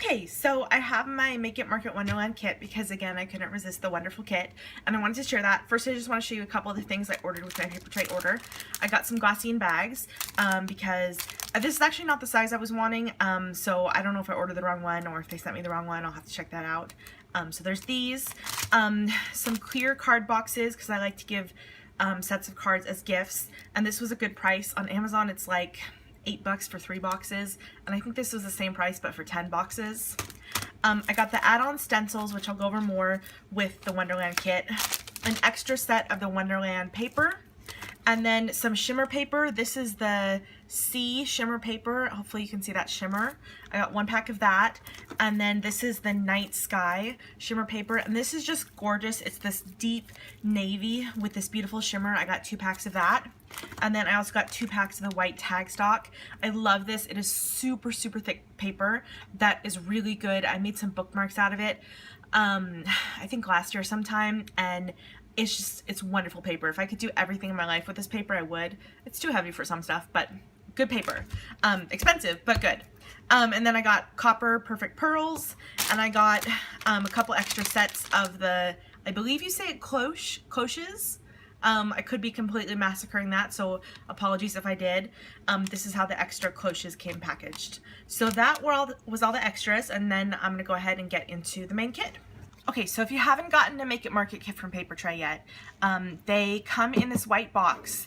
Okay, so I have my Make It Mark It Wonderland kit because, again, I couldn't resist the wonderful kit, and I wanted to share that. First, I just want to show you a couple of the things I ordered with my Papertrey order. I got some glassine bags because this is actually not the size I was wanting, so I don't know if I ordered the wrong one or if they sent me the wrong one. I'll have to check that out. So there's these, some clear card boxes because I like to give sets of cards as gifts, and this was a good price. On Amazon, it's like $8 for 3 boxes, and I think this was the same price but for 10 boxes. I got the add-on stencils, which I'll go over more with the Wonderland kit, an extra set of the Wonderland paper, and then some shimmer paper. This is the C shimmer paper. Hopefully you can see that shimmer. I got 1 pack of that, and then this is the Night Sky shimmer paper, and this is just gorgeous. It's this deep navy with this beautiful shimmer. I got 2 packs of that. And then I also got 2 packs of the white tag stock. I love this. It is super, super thick paper that is really good. I made some bookmarks out of it, I think last year sometime, and it's wonderful paper. If I could do everything in my life with this paper, I would. It's too heavy for some stuff, but good paper. Expensive, but good. And then I got copper perfect pearls, and I got a couple extra sets of the, I believe you say it cloches. I could be completely massacring that, so apologies if I did. This is how the extra cloches came packaged. So that was all the extras, and then I'm going to go ahead and get into the main kit. Okay, so if you haven't gotten a Make It Mark It kit from Papertrey yet, they come in this white box,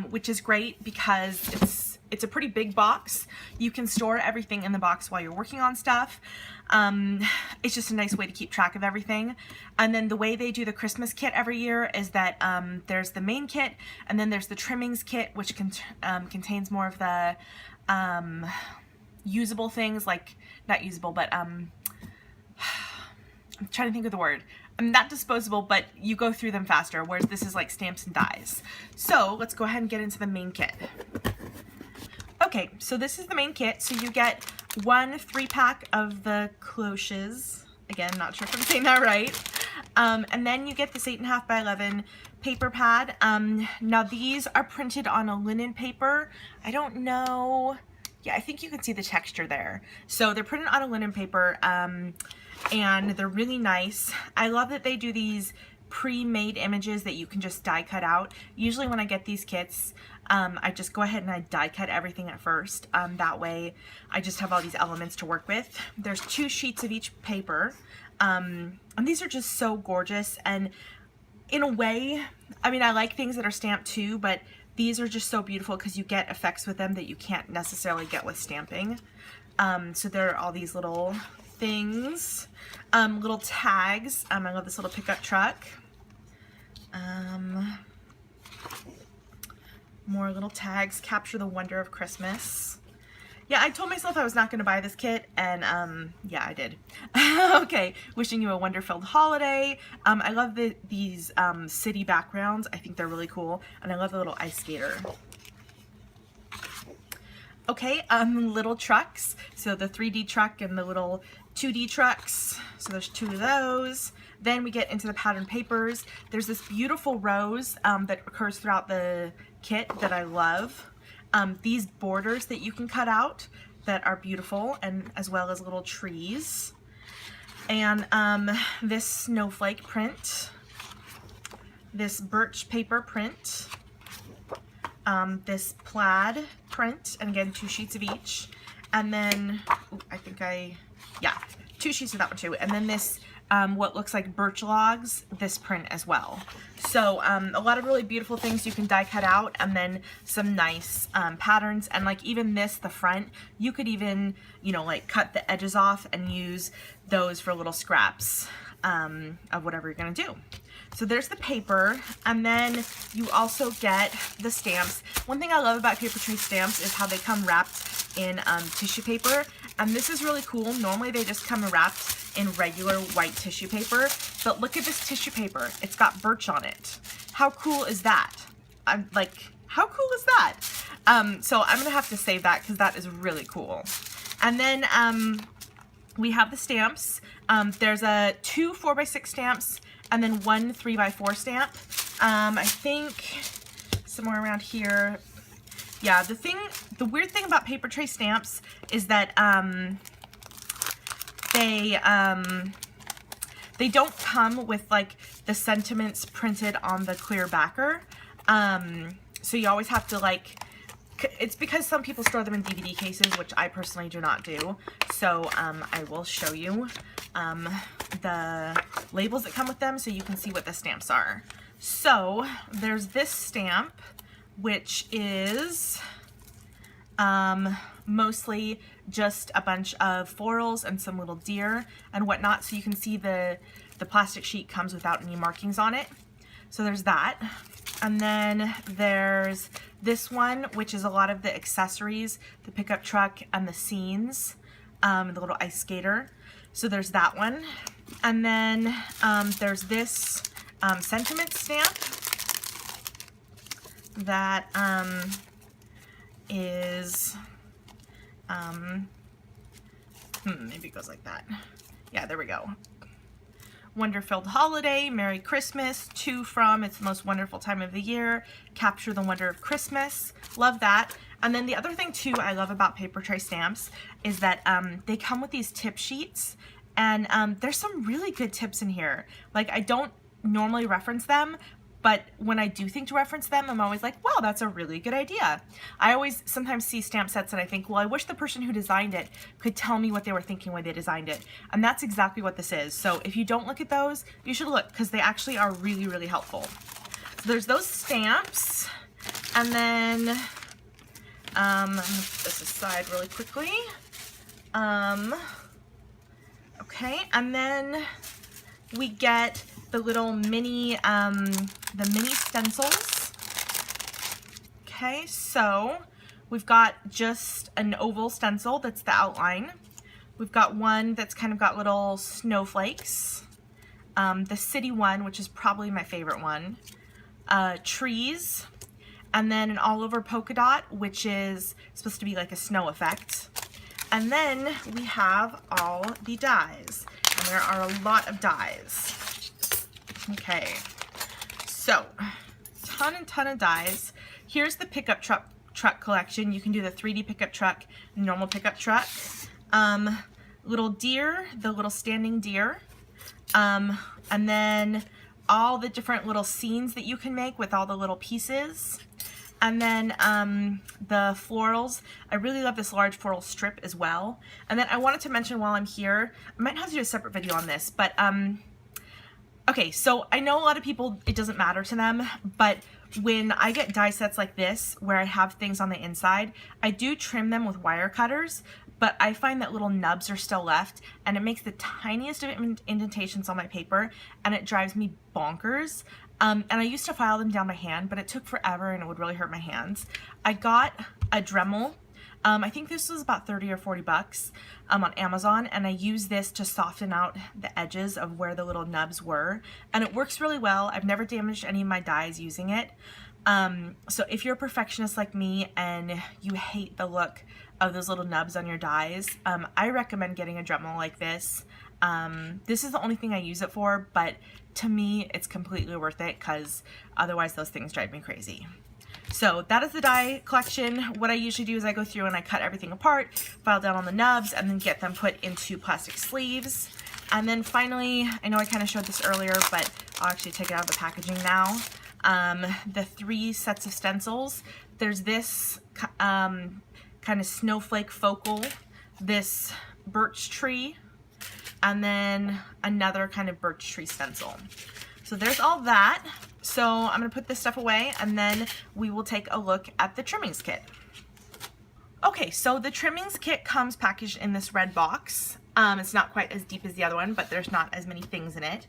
which is great because it's a pretty big box. You can store everything in the box while you're working on stuff. It's just a nice way to keep track of everything. And then the way they do the Christmas kit every year is that there's the main kit, and then there's the trimmings kit, which contains more of the usable things, like, not usable, but I'm trying to think of the word. Not disposable, but you go through them faster, whereas this is like stamps and dies. So let's go ahead and get into the main kit. Okay, so this is the main kit. So you get 1 3-pack of the cloches. Again, not sure if I'm saying that right. And then you get this 8.5 by 11 paper pad. Now these are printed on a linen paper. I don't know. Yeah, I think you can see the texture there. So they're printed on a linen paper, and they're really nice. I love that they do these pre-made images that you can just die cut out. Usually when I get these kits, I just go ahead and I die cut everything at first. That way I just have all these elements to work with. There's 2 sheets of each paper, and these are just so gorgeous. And in a way, I mean, I like things that are stamped too, but these are just so beautiful because you get effects with them that you can't necessarily get with stamping. So there are all these little things, little tags. I love this little pickup truck. More little tags, capture the wonder of Christmas. Yeah, I told myself I was not going to buy this kit, and yeah, I did. Okay, wishing you a wonder-filled holiday. I love these city backgrounds. I think they're really cool, and I love the little ice skater. Okay, little trucks. So the 3D truck and the little 2D trucks. So there's 2 of those. Then we get into the pattern papers. There's this beautiful rose that occurs throughout the kit that I love. These borders that you can cut out that are beautiful, and as well as little trees. And this snowflake print. This birch paper print. This plaid print, and again 2 sheets of each, and then yeah, 2 sheets of that one too, and then this what looks like birch logs, this print as well. So a lot of really beautiful things you can die cut out, and then some nice patterns, and like even this, the front, you could even, you know, like cut the edges off and use those for little scraps of whatever you're gonna do. So there's the paper, and then you also get the stamps. One thing I love about Papertrey stamps is how they come wrapped in tissue paper, and this is really cool. Normally they just come wrapped in regular white tissue paper, but look at this tissue paper. It's got birch on it. How cool is that? I'm like, how cool is that? So I'm gonna have to save that because that is really cool. And then we have the stamps. There's 2 4x6 stamps, and then 1 3x4 stamp. I think somewhere around here. Yeah, the weird thing about Papertrey stamps is that they don't come with like the sentiments printed on the clear backer. So you always have to like, it's because some people store them in DVD cases, which I personally do not do. So I will show you the labels that come with them so you can see what the stamps are. So there's this stamp, which is mostly just a bunch of florals and some little deer and whatnot. So you can see the plastic sheet comes without any markings on it. So there's that. And then there's this one, which is a lot of the accessories, the pickup truck and the scenes, the little ice skater. So there's that one. And then there's this sentiment stamp that is, maybe it goes like that. Yeah, there we go. Wonder-filled holiday, Merry Christmas, to from, it's the most wonderful time of the year, capture the wonder of Christmas, love that. And then the other thing too I love about Papertrey stamps is that they come with these tip sheets, and there's some really good tips in here. Like, I don't normally reference them, but when I do think to reference them, I'm always like, wow, that's a really good idea. I always sometimes see stamp sets and I think, well, I wish the person who designed it could tell me what they were thinking when they designed it. And that's exactly what this is. So if you don't look at those, you should look, because they actually are really, really helpful. So there's those stamps. And then, I'm gonna put this aside really quickly. Okay, and then we get the little mini, the mini stencils. Okay, so we've got just an oval stencil that's the outline. We've got one that's kind of got little snowflakes. The city one, which is probably my favorite one. Trees. And then an all over polka dot, which is supposed to be like a snow effect. And then we have all the dies. And there are a lot of dies. Okay, so ton of dies. Here's the pickup truck collection. You can do the 3D pickup truck, normal pickup truck. Little deer, the little standing deer. And then all the different little scenes that you can make with all the little pieces. And then the florals. I really love this large floral strip as well. And then I wanted to mention while I'm here, I might have to do a separate video on this, but okay, so I know a lot of people, it doesn't matter to them, but when I get die sets like this, where I have things on the inside, I do trim them with wire cutters, but I find that little nubs are still left, and it makes the tiniest of indentations on my paper, and it drives me bonkers. And I used to file them down by hand, but it took forever, and it would really hurt my hands. I got a Dremel. I think this was about 30 or 40 bucks on Amazon, and I use this to soften out the edges of where the little nubs were, and it works really well. I've never damaged any of my dies using it. So if you're a perfectionist like me and you hate the look of those little nubs on your dies, I recommend getting a Dremel like this. This is the only thing I use it for, but to me it's completely worth it, because otherwise those things drive me crazy. So that is the die collection. What I usually do is I go through and I cut everything apart, file down on the nubs, and then get them put into plastic sleeves. And then finally, I know I kind of showed this earlier, but I'll actually take it out of the packaging now. The 3 sets of stencils. There's this kind of snowflake focal, this birch tree, and then another kind of birch tree stencil. So there's all that. So I'm going to put this stuff away, and then we will take a look at the trimmings kit. Okay, so the trimmings kit comes packaged in this red box. It's not quite as deep as the other one, but there's not as many things in it.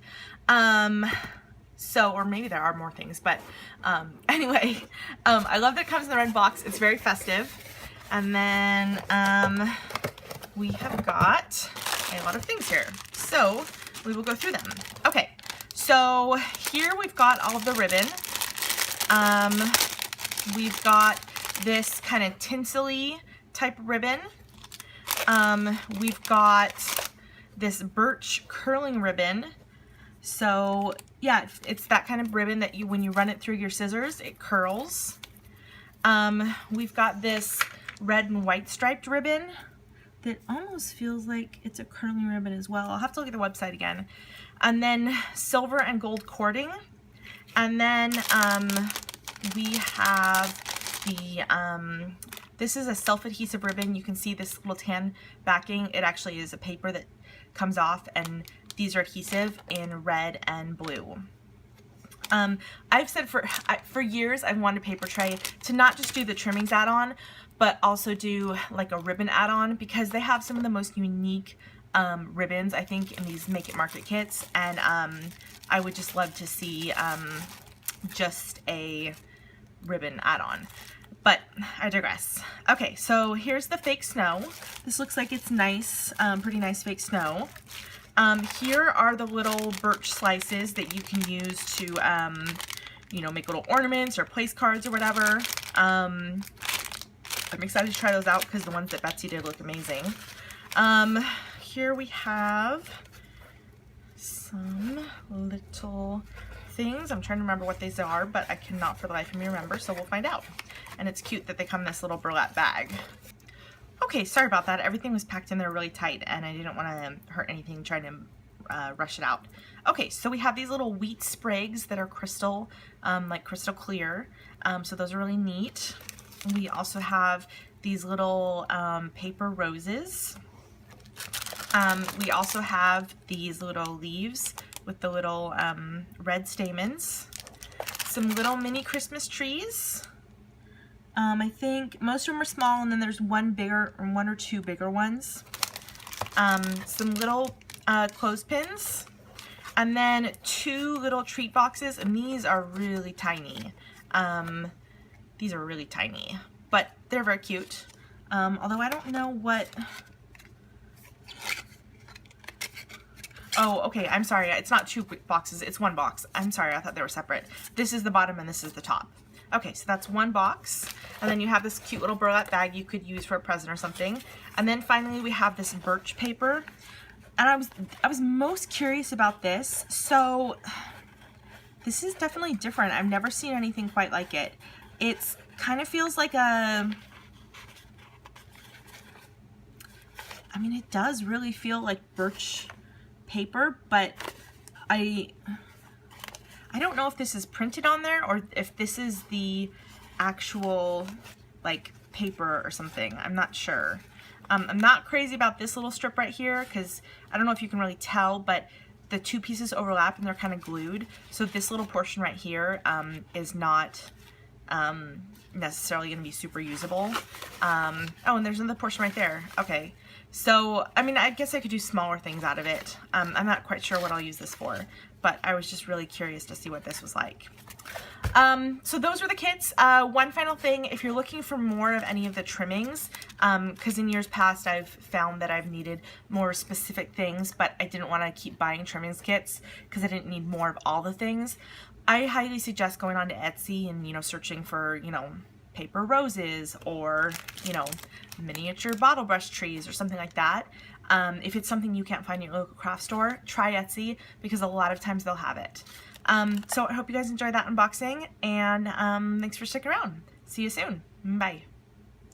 Or maybe there are more things, but anyway, I love that it comes in the red box. It's very festive. And then we have got a lot of things here. So we will go through them. Okay. So here we've got all of the ribbon. We've got this kind of tinsel-y type ribbon. We've got this birch curling ribbon. So yeah, it's that kind of ribbon that when you run it through your scissors, it curls. We've got this red and white striped ribbon, that almost feels like it's a curling ribbon as well. I'll have to look at the website again. And then silver and gold cording. And then we have the, this is a self-adhesive ribbon. You can see this little tan backing. It actually is a paper that comes off, and these are adhesive in red and blue. I've said for years I've wanted Papertrey to not just do the trimmings add-on, but also do like a ribbon add-on, because they have some of the most unique ribbons, I think, in these Make It Market kits, and I would just love to see just a ribbon add-on. But I digress. Okay, so here's the fake snow. This looks like it's nice, pretty nice fake snow. Here are the little birch slices that you can use to, you know, make little ornaments or place cards or whatever. I'm excited to try those out because the ones that Betsy did look amazing. Here we have some little things. I'm trying to remember what these are, but I cannot for the life of me remember, so we'll find out. And it's cute that they come in this little burlap bag. Okay, sorry about that. Everything was packed in there really tight, and I didn't want to hurt anything trying to rush it out. Okay, so we have these little wheat sprigs that are crystal, like crystal clear. So those are really neat. We also have these little paper roses. We also have these little leaves with the little red stamens. Some little mini Christmas trees. I think most of them are small, and then there's one or two bigger ones. Some little clothespins, and then two little treat boxes, and these are really tiny. These are really tiny, but they're very cute. Although I don't know what... Oh, okay, I'm sorry. It's not two boxes, it's one box. I'm sorry, I thought they were separate. This is the bottom and this is the top. Okay, so that's one box. And then you have this cute little burlap bag you could use for a present or something. And then finally we have this birch paper. And I was most curious about this. So this is definitely different. I've never seen anything quite like it. It's kind of feels like a... I mean, it does really feel like birch paper, but I don't know if this is printed on there or if this is the actual like paper or something. I'm not sure. I'm not crazy about this little strip right here because I don't know if you can really tell, but the two pieces overlap and they're kind of glued. So this little portion right here is not necessarily going to be super usable. Oh, and there's another portion right there. Okay. So, I mean, I guess I could do smaller things out of it. I'm not quite sure what I'll use this for, but I was just really curious to see what this was like. So those were the kits. One final thing, if you're looking for more of any of the trimmings, because in years past I've found that I've needed more specific things, but I didn't want to keep buying trimmings kits because I didn't need more of all the things. I highly suggest going on to Etsy and, you know, searching for, you know, paper roses or, you know, miniature bottle brush trees or something like that. If it's something you can't find in your local craft store, try Etsy because a lot of times they'll have it. So I hope you guys enjoyed that unboxing, and thanks for sticking around. See you soon. Bye.